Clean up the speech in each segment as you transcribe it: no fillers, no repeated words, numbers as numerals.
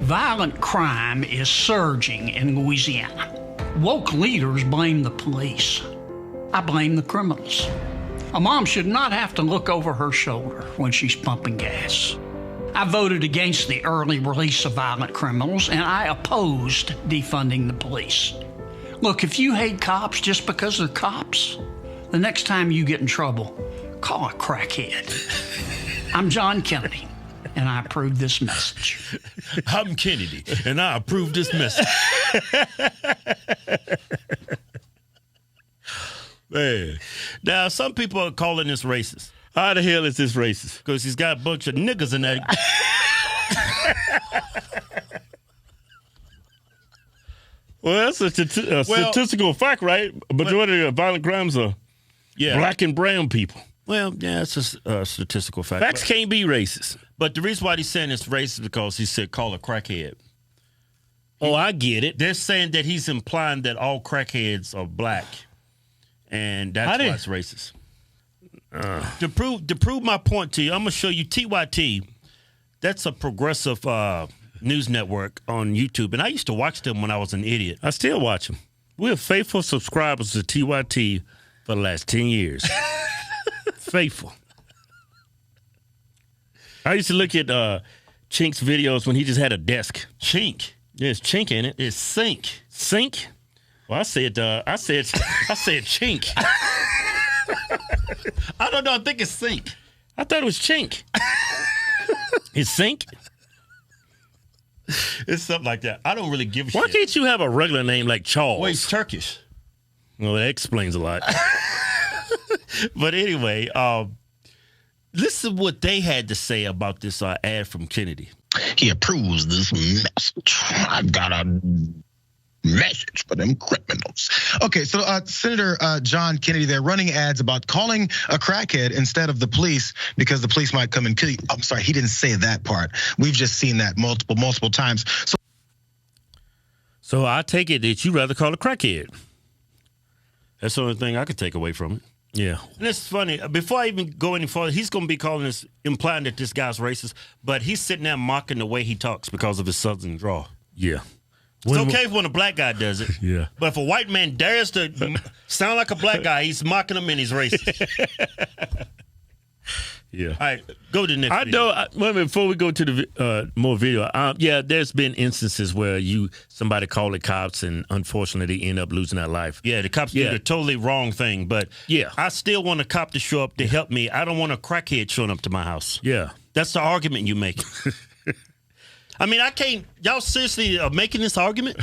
Violent crime is surging in Louisiana. Woke leaders blame the police. I blame the criminals. A mom should not have to look over her shoulder when she's pumping gas. I voted against the early release of violent criminals, and I opposed defunding the police. Look, if you hate cops just because they're cops, the next time you get in trouble, call a crackhead. I'm John Kennedy, and I approve this message. I'm Kennedy, and I approve this message. Man. Now, some people are calling this racist. How the hell is this racist? Because he's got a bunch of niggas in that. Well, that's a statistical fact, right? A majority of violent crimes are black and brown people. Well, yeah, it's a statistical fact. Facts can't be racist. But the reason why he's saying it's racist is because he said call a crackhead. Oh, I get it. They're saying that he's implying that all crackheads are black. And that's why it's racist. To prove my point to you, I'm going to show you TYT. That's a progressive news network on YouTube. And I used to watch them when I was an idiot. I still watch them. We're faithful subscribers to TYT for the last 10 years. Faithful. I used to look at Chink's videos when he just had a desk. Chink. There's Chink in it. It's Sink. Sink? Well, I said Chink. I don't know. I think it's Sink. I thought it was Chink. It's Sink? It's something like that. I don't really give a shit. Why can't you have a regular name like Charles? Well, he's Turkish. Well, that explains a lot. But anyway, listen to what they had to say about this ad from Kennedy. He approves this message. I've got a message for them criminals. Okay, so Senator John Kennedy, they're running ads about calling a crackhead instead of the police because the police might come and kill you. I'm sorry, he didn't say that part. We've just seen that multiple times. So I take it that you'd rather call a crackhead. That's the only thing I could take away from it. Yeah. And it's funny. Before I even go any further, he's going to be calling this, implying that this guy's racist, but he's sitting there mocking the way he talks because of his southern drawl. Yeah. It's okay when a black guy does it. Yeah. But if a white man dares to sound like a black guy, he's mocking him and he's racist. Yeah. All right, go to the next video. Before we go to the more video, there's been instances where somebody called the cops and unfortunately end up losing their life. Yeah, the cops did a totally wrong thing, but I still want a cop to show up to help me. I don't want a crackhead showing up to my house. Yeah. That's the argument you make. I mean, I can't. Y'all seriously are making this argument?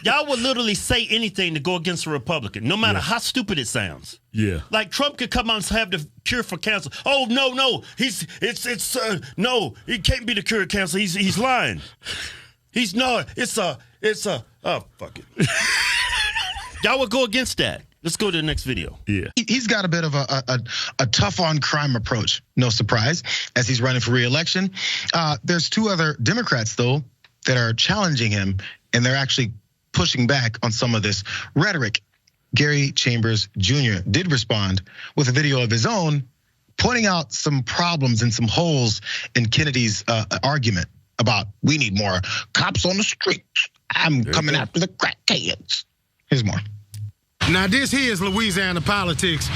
Y'all would literally say anything to go against a Republican, no matter how stupid it sounds. Yeah. Like Trump could come out and have the cure for cancer. Oh no, no, no, it can't be the cure of cancer. He's lying. It's fuck it. Y'all would go against that. Let's go to the next video. Yeah. He's got a bit of a tough on crime approach. No surprise, as he's running for re-election. There's two other Democrats, though, that are challenging him, and they're actually pushing back on some of this rhetoric. Gary Chambers Jr. did respond with a video of his own, pointing out some problems and some holes in Kennedy's argument about we need more cops on the streets. I'm coming after the crackheads. Here's more. Now, this here is Louisiana politics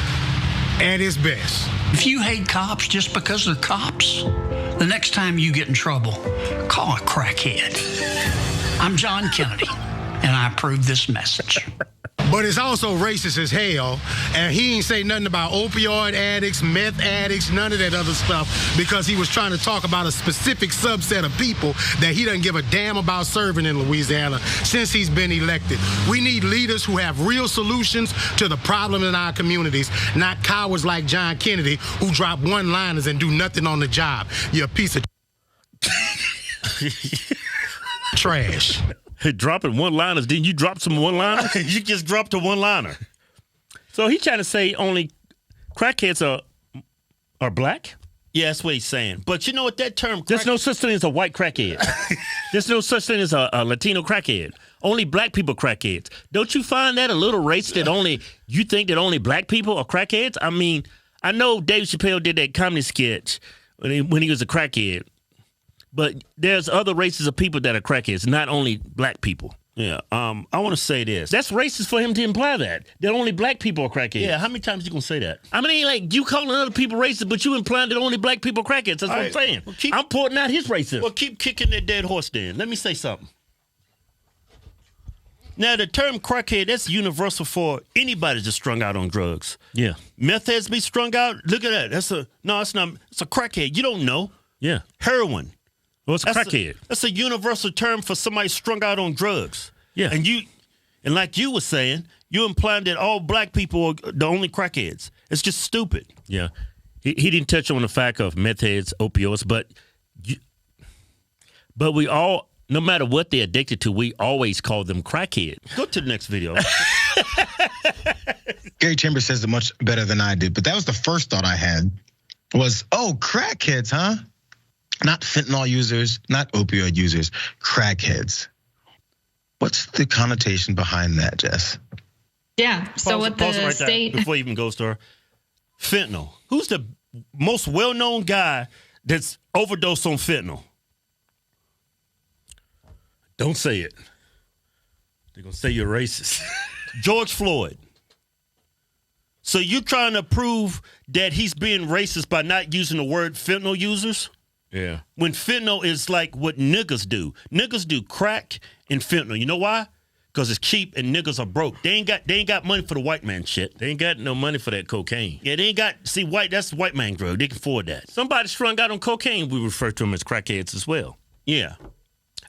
at its best. If you hate cops just because they're cops, the next time you get in trouble, call a crackhead. I'm John Kennedy, and I approve this message. But it's also racist as hell, and he ain't say nothing about opioid addicts, meth addicts, none of that other stuff, because he was trying to talk about a specific subset of people that he doesn't give a damn about serving in Louisiana since he's been elected. We need leaders who have real solutions to the problem in our communities, not cowards like John Kennedy who drop one-liners and do nothing on the job. You're a piece of trash. Dropping one-liners. Didn't you drop some one-liners? You just dropped a one-liner. So he's trying to say only crackheads are black? Yeah, that's what he's saying. But you know what, that term... There's no such thing as a white crackhead. There's no such thing as a Latino crackhead. Only black people crackheads. Don't you find that a little racist that you think that only black people are crackheads? I mean, I know Dave Chappelle did that comedy sketch when he was a crackhead. But there's other races of people that are crackheads, not only black people. Yeah. I want to say this. That's racist for him to imply that only black people are crackheads. Yeah. How many times you gonna say that? I mean, like, you calling other people racist, but you implying that only black people are crackheads. That's what I'm saying. Well, I'm pointing out his racism. Well, keep kicking that dead horse then. Let me say something. Now, the term crackhead, that's universal for anybody that's strung out on drugs. Yeah. Meth heads be strung out. Look at that. It's not. It's a crackhead. You don't know. Yeah. Heroin. Well, it's a crackhead. That's a universal term for somebody strung out on drugs. Yeah. And like you were saying, you implying that all black people are the only crackheads. It's just stupid. Yeah. He didn't touch on the fact of meth heads, opioids, but we all, no matter what they're addicted to, we always call them crackhead. Go to the next video. Gary Chambers says it much better than I did, but that was the first thought I had was, crackheads, huh? Not fentanyl users, not opioid users, crackheads. What's the connotation behind that, Jess? Yeah, so what the state... Before he even goes to her. Fentanyl. Who's the most well-known guy that's overdosed on fentanyl? Don't say it. They're going to say you're racist. George Floyd. So you're trying to prove that he's being racist by not using the word fentanyl users? Yeah. When fentanyl is like what niggas do. Niggas do crack and fentanyl. You know why? Because it's cheap and niggas are broke. They ain't got money for the white man shit. They ain't got no money for that cocaine. Yeah, they ain't got, that's the white man drug. They can afford that. Somebody strung out on cocaine, we refer to them as crackheads as well. Yeah.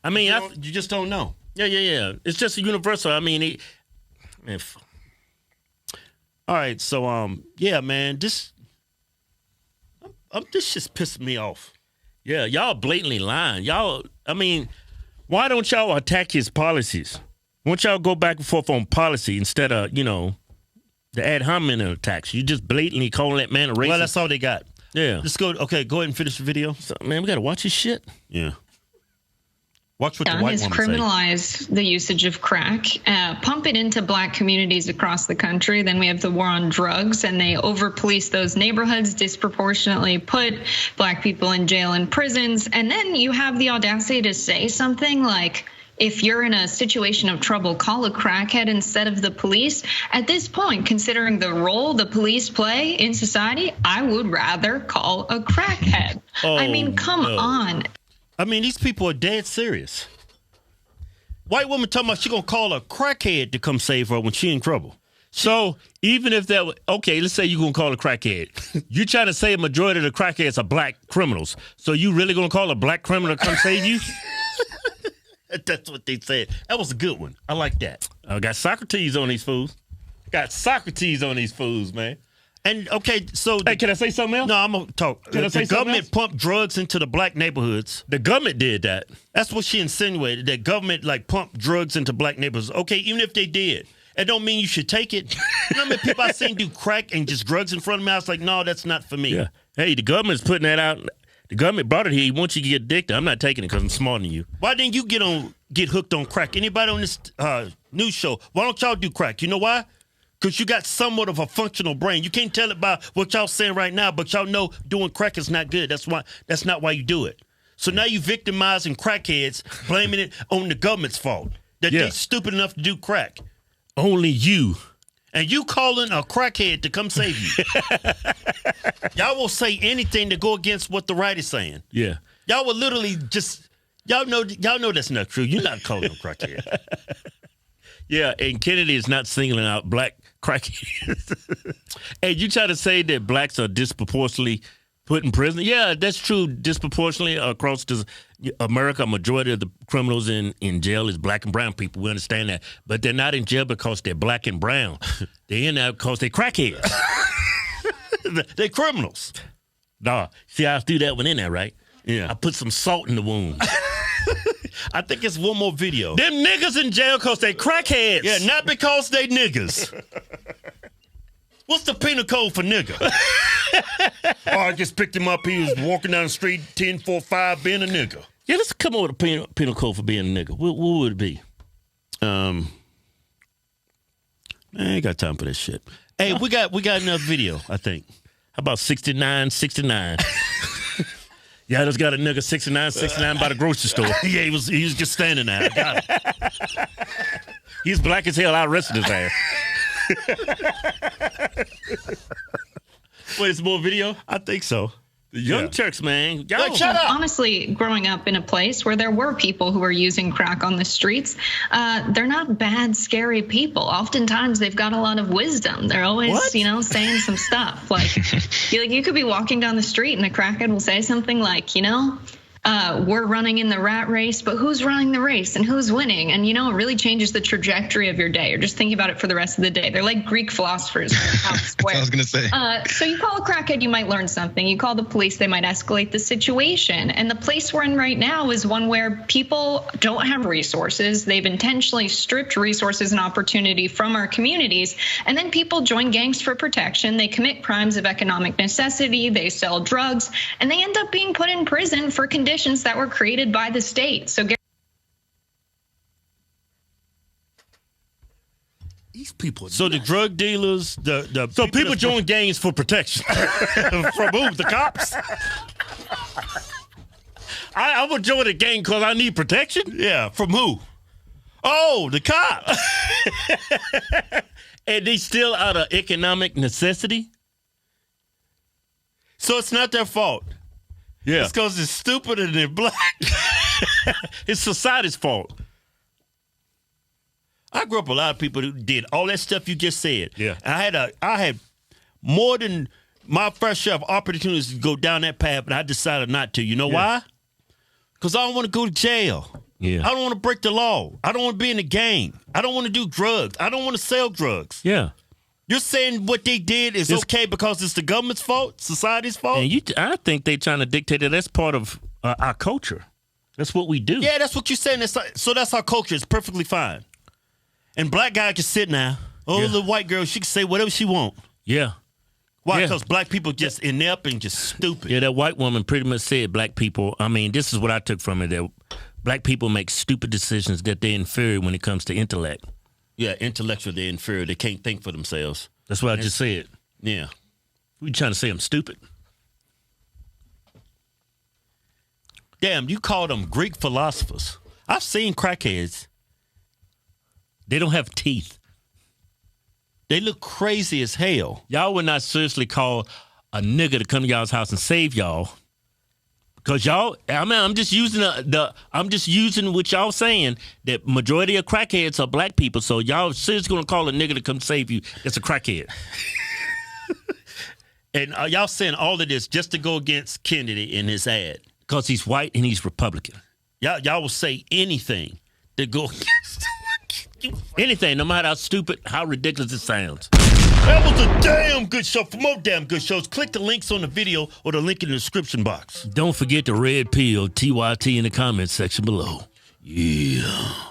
I mean, you just don't know. Yeah. It's just a universal. I mean, all right, so yeah, man, this just pissing me off. Yeah, y'all blatantly lying. Y'all, I mean, why don't y'all attack his policies? Why don't y'all go back and forth on policy instead of, the ad hominem attacks? You just blatantly calling that man a racist. Well, that's all they got. Yeah. Let's go. Okay, go ahead and finish the video. So, man, we got to watch his shit. Yeah. Watch what the white woman criminalize the usage of crack, pump it into black communities across the country. Then we have the war on drugs, and they over-police those neighborhoods, disproportionately put black people in jail and prisons. And then you have the audacity to say something like, if you're in a situation of trouble, call a crackhead instead of the police. At this point, considering the role the police play in society, I would rather call a crackhead. I mean, come on. I mean, these people are dead serious. White woman talking about she gonna call a crackhead to come save her when she in trouble. So even if okay, let's say you're gonna call a crackhead. You trying to say a majority of the crackheads are black criminals. So you really gonna call a black criminal to come save you? That's what they said. That was a good one. I like that. I got Socrates on these fools. Man. And okay, so hey, can I say something else? No, I'm gonna talk. The government pumped drugs into the black neighborhoods. The government did that. That's what she insinuated. That government pumped drugs into black neighborhoods. Okay, even if they did, it don't mean you should take it. You know how many people I seen do crack and just drugs in front of me? I was like, no, that's not for me. Yeah. Hey, the government's putting that out. The government brought it here. Once you get addicted, I'm not taking it because I'm smarter than you. Why didn't you get hooked on crack? Anybody on this news show? Why don't y'all do crack? You know why? Because you got somewhat of a functional brain. You can't tell it by what y'all saying right now, but y'all know doing crack is not good. That's not why you do it. So now you victimizing crackheads, blaming it on the government's fault. That they stupid enough to do crack. Only you. And you calling a crackhead to come save you. Y'all will say anything to go against what the right is saying. Yeah. Y'all will literally just, y'all know that's not true. You're not calling a crackhead. Yeah, and Kennedy is not singling out black crackheads. Hey, you try to say that blacks are disproportionately put in prison? Yeah, that's true. Disproportionately across America, a majority of the criminals in jail is black and brown people. We understand that. But they're not in jail because they're black and brown. They're in there because they're crackheads. They're criminals. Nah, see, I threw that one in there, right? Yeah. I put some salt in the wound. I think it's one more video. Them niggas in jail because they crackheads. Yeah, not because they niggas. What's the penal code for nigga? I just picked him up. He was walking down the street, 10-4-5, being a nigga. Yeah, let's come up with a penal code for being a nigga. What would it be? I ain't got time for this shit. Hey, we got another video, I think. How about 69? Yeah, I just got a nigga 69 by the grocery store. Yeah, he was just standing there. I got it. He's black as hell. I arrested his ass. Wait, it's more video? I think so. The Young Turks, man. Y'all, shut up. Honestly, growing up in a place where there were people who were using crack on the streets, they're not bad, scary people. Oftentimes, they've got a lot of wisdom. They're always, saying some stuff. Like you could be walking down the street and a crackhead will say something like, we're running in the rat race, but who's running the race and who's winning? And, it really changes the trajectory of your day. You're just thinking about it for the rest of the day. They're like Greek philosophers. That's what I was going to say. So you call a crackhead, you might learn something. You call the police, they might escalate the situation. And the place we're in right now is one where people don't have resources. They've intentionally stripped resources and opportunity from our communities. And then people join gangs for protection. They commit crimes of economic necessity. They sell drugs. And they end up being put in prison for conditions that were created by the state. So these people. So the drug dealers, the people join gangs for protection from who? The cops? I would join a gang because I need protection. Yeah, from who? Oh, the cops. And they still out of economic necessity. So it's not their fault. Yeah. It's because they're stupid and they're black. It's society's fault. I grew up with a lot of people who did all that stuff you just said. Yeah. I had more than my fair share of opportunities to go down that path, but I decided not to. You know why? Because I don't want to go to jail. Yeah. I don't want to break the law. I don't want to be in a gang. I don't want to do drugs. I don't want to sell drugs. Yeah. You're saying what they did is okay because it's the government's fault, society's fault? And I think they're trying to dictate that that's part of our culture. That's what we do. Yeah, that's what you're saying. So that's our culture. It's perfectly fine. And black guy can sit now. Oh, the white girl, she can say whatever she want. Yeah. Why? Yeah. Because black people just inept and just stupid. Yeah, that white woman pretty much said black people, this is what I took from it, that black people make stupid decisions, that they're inferior when it comes to intellect. Yeah, intellectual, they're inferior. They can't think for themselves. That's what I just said. Yeah. We trying to say I'm stupid? Damn, you call them Greek philosophers. I've seen crackheads. They don't have teeth. They look crazy as hell. Y'all would not seriously call a nigga to come to y'all's house and save y'all. Because y'all, I'm just using I'm just using what y'all saying, that majority of crackheads are black people. So y'all seriously gonna call a nigga to come save you that's a crackhead. And y'all saying all of this just to go against Kennedy in his ad. Because he's white and he's Republican. Y'all will say anything to go against anything, no matter how stupid, how ridiculous it sounds. That was a damn good show. For more damn good shows, click the links on the video or the link in the description box. Don't forget the red pill, TYT, in the comments section below. Yeah.